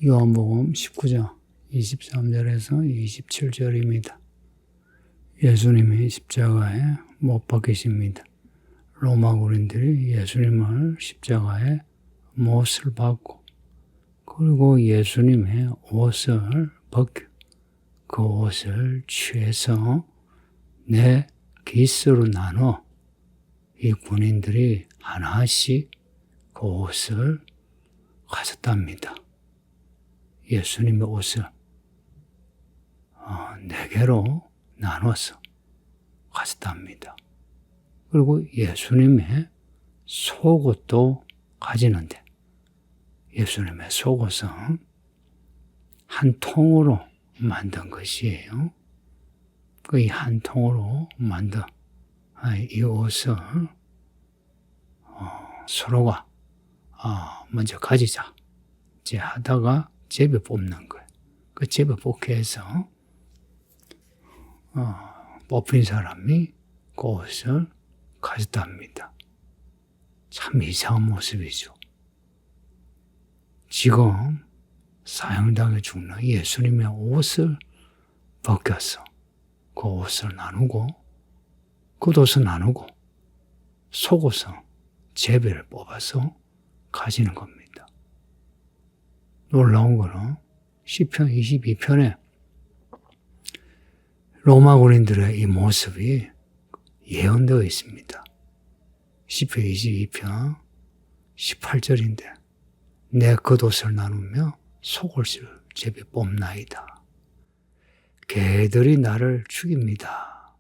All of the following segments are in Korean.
요한복음 19장 23절에서 27절입니다. 예수님이 십자가에 못 박히십니다. 로마 군인들이 예수님을 십자가에 못을 박고 그리고 예수님의 옷을 벗겨 그 옷을 취해서 네 기스로 나눠 이 군인들이 하나씩 그 옷을 가졌답니다. 예수님의 옷을 네 개로 나눠서 가졌답니다. 그리고 예수님의 속옷도 가지는데 예수님의 속옷은 한 통으로 만든 것이에요. 그 한 통으로 만든 이 옷을 서로가 먼저 가지자 이제 하다가 제비 뽑는 거예요. 그 제비 뽑게 해서 뽑힌 사람이 그 옷을 가졌답니다. 참 이상한 모습이죠. 지금 사형당해 죽는 예수님의 옷을 벗겨서 그 옷을 나누고 겉옷을 나누고 속옷은 제비를 뽑아서 가지는 겁니다. 놀라운 거는 시편 22편에 로마 군인들의 이 모습이 예언되어 있습니다. 시편 22편 18절인데 내 겉옷을 나누며 속옷을 제비 뽑나이다. 개들이 나를 죽입니다.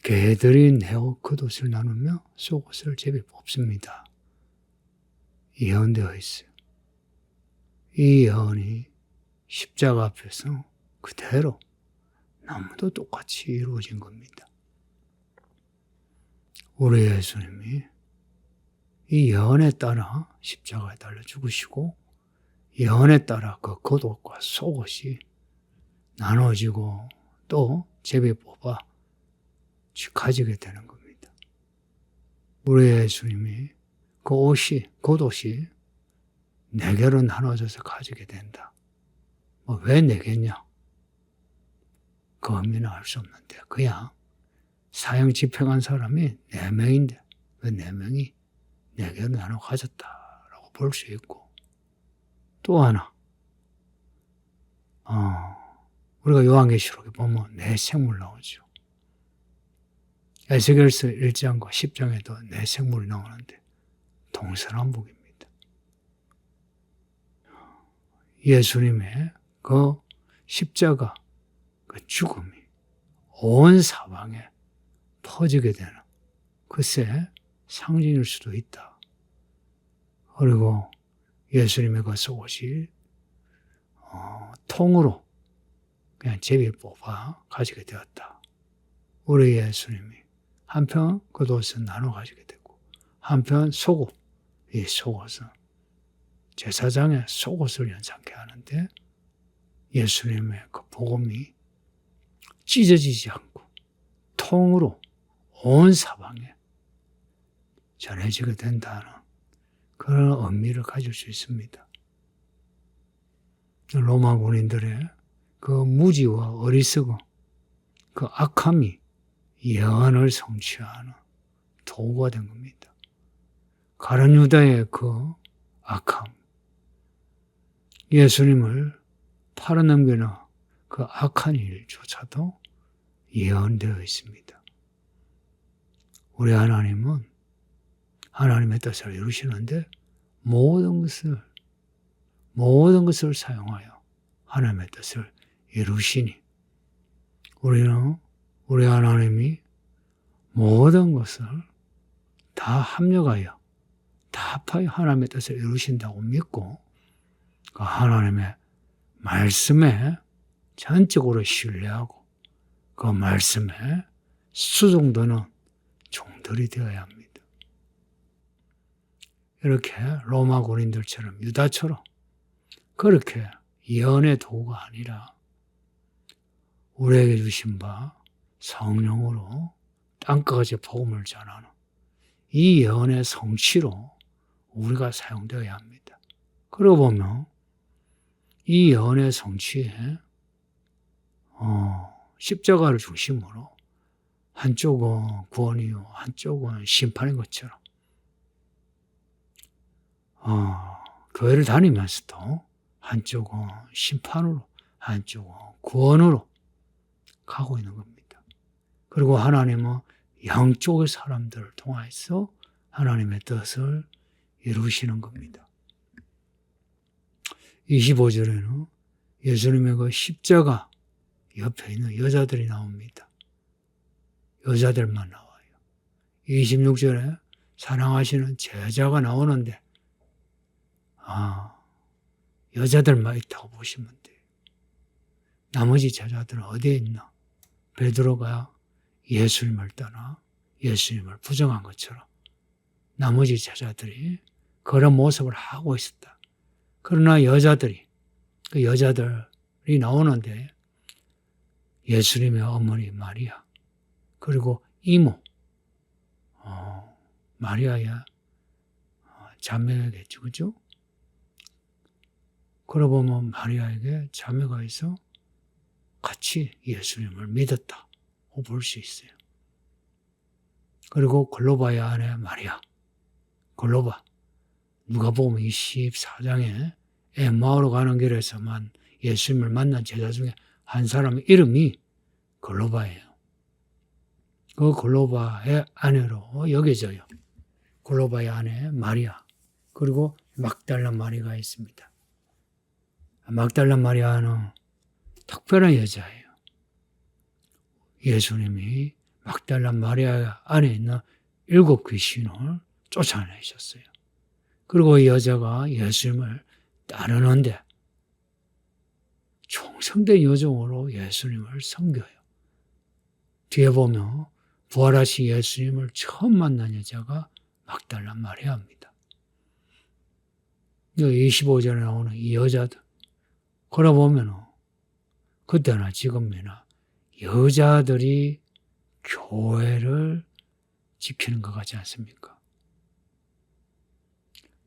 개들이 내 겉옷을 나누며 속옷을 제비 뽑습니다. 예언되어 있어요. 이 예언이 십자가 앞에서 그대로 너무도 똑같이 이루어진 겁니다. 우리 예수님이 이 예언에 따라 십자가에 달려 죽으시고 예언에 따라 그 겉옷과 속옷이 나눠지고 또 제비 뽑아 가지게 되는 겁니다. 우리 예수님이 그 옷이, 겉옷이 네 개로 나눠져서 가지게 된다. 왜 네 개냐? 그 의미는 알 수 없는데 그냥 사형 집행한 사람이 4명인데 그 4명이 4개로 나눠 가졌다라고 볼 수 있고 또 하나 우리가 요한계시록에 보면 네 생물 나오죠. 에스겔서 1장과 10장에도 네 생물이 나오는데 동서남북입니다. 예수님의 그 십자가 그 죽음이 온 사방에 퍼지게 되는 글쎄 상징일 수도 있다. 그리고 예수님의 그 속옷이 통으로 그냥 제비 뽑아 가지게 되었다. 우리 예수님이 한편 그 옷을 나눠 가지게 되고 한편 속옷, 이 속옷은 제사장의 속옷을 연상케 하는데 예수님의 그 복음이 찢어지지 않고 통으로 온 사방에 전해지게 된다는 그런 의미를 가질 수 있습니다. 로마 군인들의 그 무지와 어리석음, 그 악함이 예언을 성취하는 도구가 된 겁니다. 가룟 유다의 그 악함, 예수님을 팔아넘기는 그 악한 일조차도 예언되어 있습니다. 우리 하나님은 하나님의 뜻을 이루시는데 모든 것을 사용하여 하나님의 뜻을 이루시니 우리는 우리 하나님이 모든 것을 다 합력하여 다 합하여 하나님의 뜻을 이루신다고 믿고 그 하나님의 말씀에 전적으로 신뢰하고 그 말씀에 수종드는 종들이 되어야 합니다. 이렇게 로마 군인들처럼 유다처럼 그렇게 예언의 도구가 아니라 우리에게 주신 바 성령으로 땅끝까지 복음을 전하는 이 예언의 성취로 우리가 사용되어야 합니다. 그러고 보면 이 예언의 성취에 십자가를 중심으로 한쪽은 구원이요 한쪽은 심판인 것처럼 교회를 다니면서도 한쪽은 심판으로 한쪽은 구원으로 가고 있는 겁니다. 그리고 하나님은 양쪽의 사람들을 통해서 하나님의 뜻을 이루시는 겁니다. 25절에는 예수님의 그 십자가 옆에 있는 여자들이 나옵니다. 여자들만 나와요. 26절에 사랑하시는 제자가 나오는데 여자들만 있다고 보시면 돼요. 나머지 제자들은 어디에 있나? 베드로가 예수님을 떠나 예수님을 부정한 것처럼 나머지 제자들이 그런 모습을 하고 있었다. 그러나 그 여자들이 나오는데 예수님의 어머니 마리아 그리고 이모 마리아의 자매겠죠. 그죠? 그러고 보면 마리아에게 자매가 있어 같이 예수님을 믿었다고 볼 수 있어요. 그리고 글로바의 아내 마리아, 글로바. 누가복음 24장에 엠마오로 가는 길에서만 예수님을 만난 제자 중에 한 사람의 이름이 글로바예요. 그 글로바의 아내로 여겨져요. 글로바의 아내 마리아. 그리고 막달라 마리아가 있습니다. 막달라 마리아는 특별한 여자예요. 예수님이 막달라 마리아 안에 있는 7 귀신을 쫓아내셨어요. 그리고 이 여자가 예수님을 따르는데 충성된 여정으로 예수님을 섬겨요. 뒤에 보면 부활하신 예수님을 처음 만난 여자가 막달라 마리아입니다. 25절에 나오는 이 여자들. 그래 보면 그때나 지금이나 여자들이 교회를 지키는 것 같지 않습니까?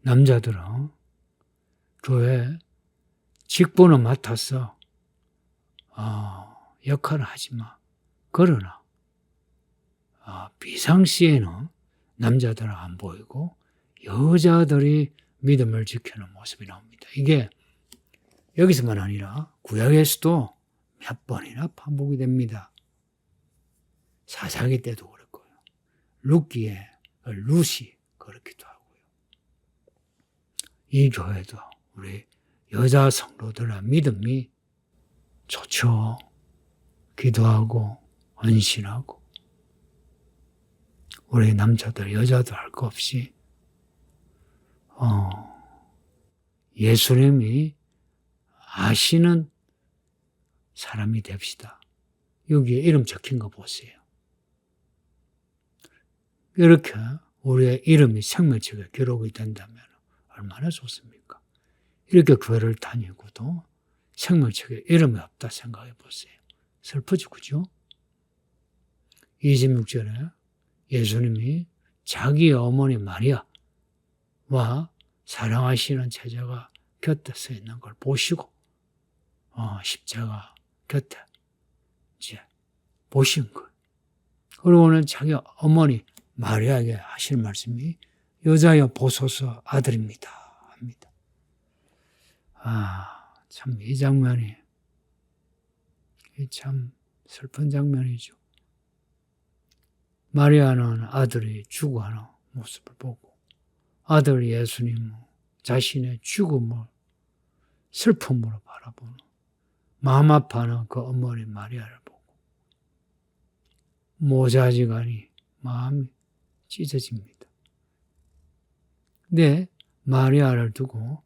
남자들은 교회 직분은 맡아서 역할을 하지만 그러나 비상시에는 남자들은 안 보이고 여자들이 믿음을 지키는 모습이 나옵니다. 이게 여기서만 아니라 구약에서도 몇 번이나 반복이 됩니다. 사사기 때도 그랬고요. 룻기에 룻이 그렇기도 하고요. 이 교회도 우리 여자 성도들의 믿음이 좋죠. 기도하고 헌신하고 우리 남자들 여자들 할 거 없이 예수님이 아시는 사람이 됩시다. 여기에 이름 적힌 거 보세요. 이렇게 우리의 이름이 생명책에 기록이 된다면 얼마나 좋습니까? 이렇게 교회를 다니고도 생명책에 이름이 없다 생각해 보세요. 슬프죠, 그죠? 26절에 예수님이 자기의 어머니 마리아와 사랑하시는 제자가 곁에 서 있는 걸 보시고 십자가 곁에 이제 보신 거예요. 그리고는 자기 어머니 마리아에게 하실 말씀이 여자여 보소서 아들입니다 합니다. 참 이 장면이 참 슬픈 장면이죠. 마리아는 아들이 죽어가는 모습을 보고 아들 예수님은 자신의 죽음을 슬픔으로 바라보는 마음 아파하는 그 어머니 마리아를 보고 모자지간이 마음이 찢어집니다. 근데 마리아를 두고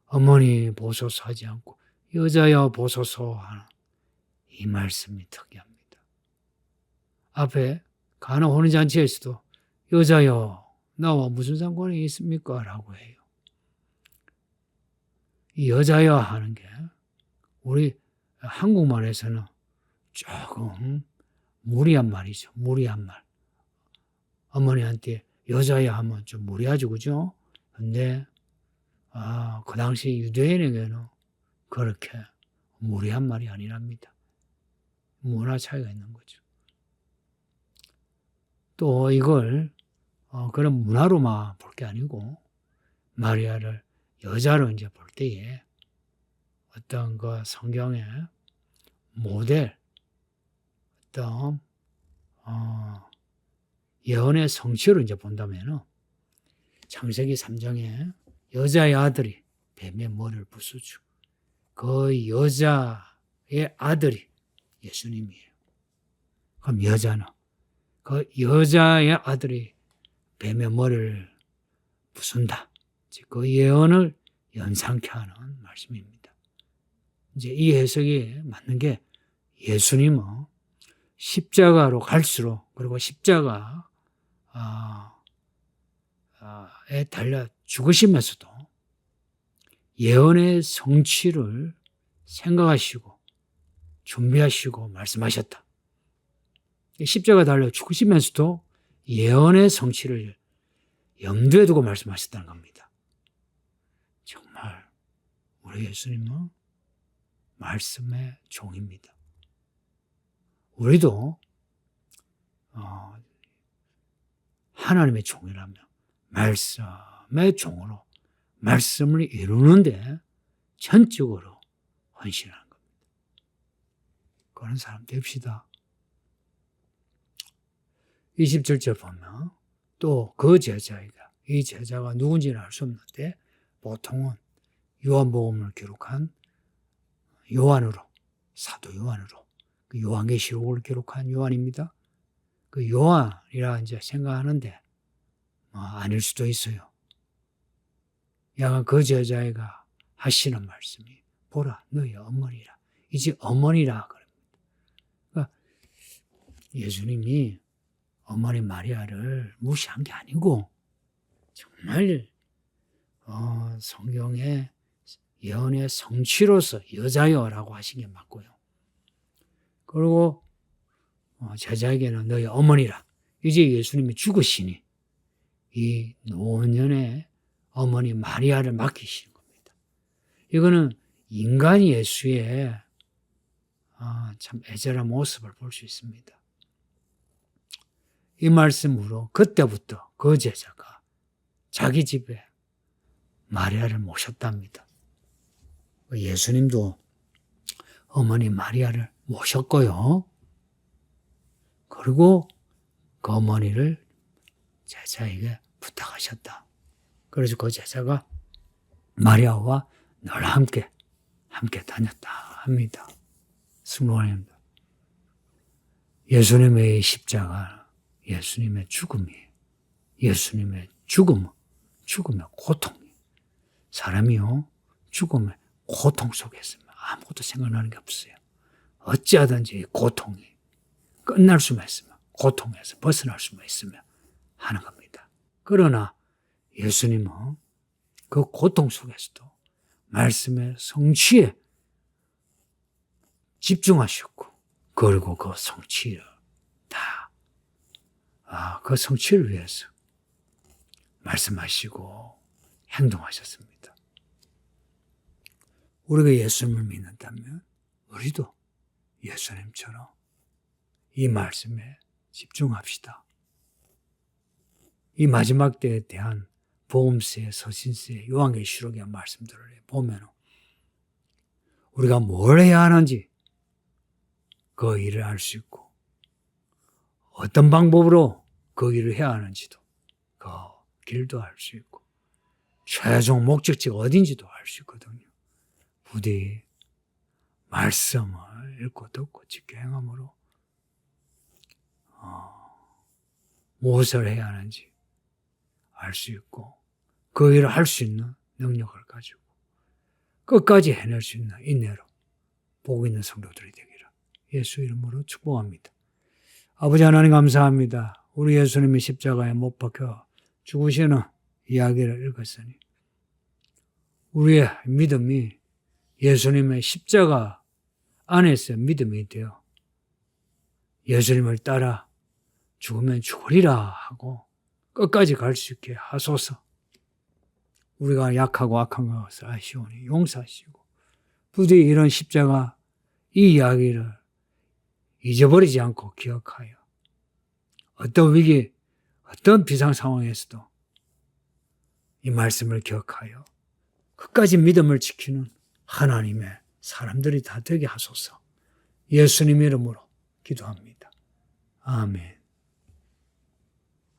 어머니 보소서 하지 않고 여자여 보소서 하는 이 말씀이 특이합니다. 앞에 가나 혼인잔치에서도 여자여 나와 무슨 상관이 있습니까? 라고 해요. 이 여자여 하는 게 우리 한국말에서는 조금 무리한 말이죠. 무리한 말. 어머니한테 여자여 하면 좀 무리하죠. 그죠? 근데 그 당시 유대인에게는 그렇게 무리한 말이 아니랍니다. 문화 차이가 있는 거죠. 또 이걸 그런 문화로만 볼 게 아니고 마리아를 여자로 이제 볼 때에 어떤 그 성경의 모델, 어떤 예언의 성취로 이제 본다면은 창세기 3장에 여자의 아들이 뱀의 머리를 부수죠. 그 여자의 아들이 예수님이에요. 그럼 여자는 그 여자의 아들이 뱀의 머리를 부순다. 그 예언을 연상케 하는 말씀입니다. 이제 이 해석이 맞는 게 예수님은 십자가로 갈수록 그리고 십자가에 달려 죽으시면서도 예언의 성취를 생각하시고 준비하시고 말씀하셨다. 십자가 달려 죽으시면서도 예언의 성취를 염두에 두고 말씀하셨다는 겁니다. 정말 우리 예수님은 말씀의 종입니다. 우리도 하나님의 종이라면 말씀의 종으로 말씀을 이루는데 전적으로 헌신하는 겁니다. 그런 사람 됩시다. 27절 보면 또 그 제자이다. 이 제자가 누군지는 알 수 없는데 보통은 요한복음을 기록한 요한으로, 사도 요한으로, 그 요한계시록을 기록한 요한입니다. 그 요한이라 이제 생각하는데 아닐 수도 있어요. 약간 그 제자애가 하시는 말씀이 보라 너희 어머니라. 이제 어머니라 그럽니다. 그러니까 예수님이 어머니 마리아를 무시한 게 아니고 정말 성경의 예언의 성취로서 여자여라고 하신 게 맞고요. 그리고 제자에게는 너희 어머니라. 이제 예수님이 죽으시니 이 노년의 어머니 마리아를 맡기시는 겁니다. 이거는 인간 예수의 참 애절한 모습을 볼 수 있습니다. 이 말씀으로 그때부터 그 제자가 자기 집에 마리아를 모셨답니다. 예수님도 어머니 마리아를 모셨고요. 그리고 그 어머니를 제자에게 부탁하셨다. 그래서 그 제자가 마리아와 늘 함께 다녔다 합니다. 승로원입니다. 예수님의 십자가, 예수님의 죽음이에요. 예수님의 죽음의 고통이에요. 사람이요, 죽음의 고통 속에 있으면 아무것도 생각나는 게 없어요. 어찌하든지 고통이 끝날 수만 있으면, 고통에서 벗어날 수만 있으면 하는 겁니다. 그러나 예수님은 그 고통 속에서도 말씀의 성취에 집중하셨고, 그리고 그 성취를 그 성취를 위해서 말씀하시고 행동하셨습니다. 우리가 예수님을 믿는다면 우리도 예수님처럼 이 말씀에 집중합시다. 이 마지막 때에 대한 복음서의 서신서의 요한계시록의 말씀들을 보면 우리가 뭘 해야 하는지 그 일을 알 수 있고 어떤 방법으로 그 일을 해야 하는지도 그 길도 알 수 있고 최종 목적지가 어딘지도 알 수 있거든요. 부디 말씀을 읽고 듣고 지켜 행함으로 무엇을 해야 하는지 알 수 있고 그 일을 할 수 있는 능력을 가지고 끝까지 해낼 수 있는 인내로 복 있는 성도들이 되기를 예수 이름으로 축복합니다. 아버지 하나님 감사합니다. 우리 예수님이 십자가에 못 박혀 죽으시는 이야기를 읽었으니 우리의 믿음이 예수님의 십자가 안에서 믿음이 되어 예수님을 따라 죽으면 죽으리라 하고 끝까지 갈 수 있게 하소서. 우리가 약하고 악한 것을 아시오니 용서하시고 부디 이런 십자가 이 이야기를 잊어버리지 않고 기억하여 어떤 위기, 어떤 비상 상황에서도 이 말씀을 기억하여 끝까지 믿음을 지키는 하나님의 사람들이 다 되게 하소서. 예수님 이름으로 기도합니다. 아멘.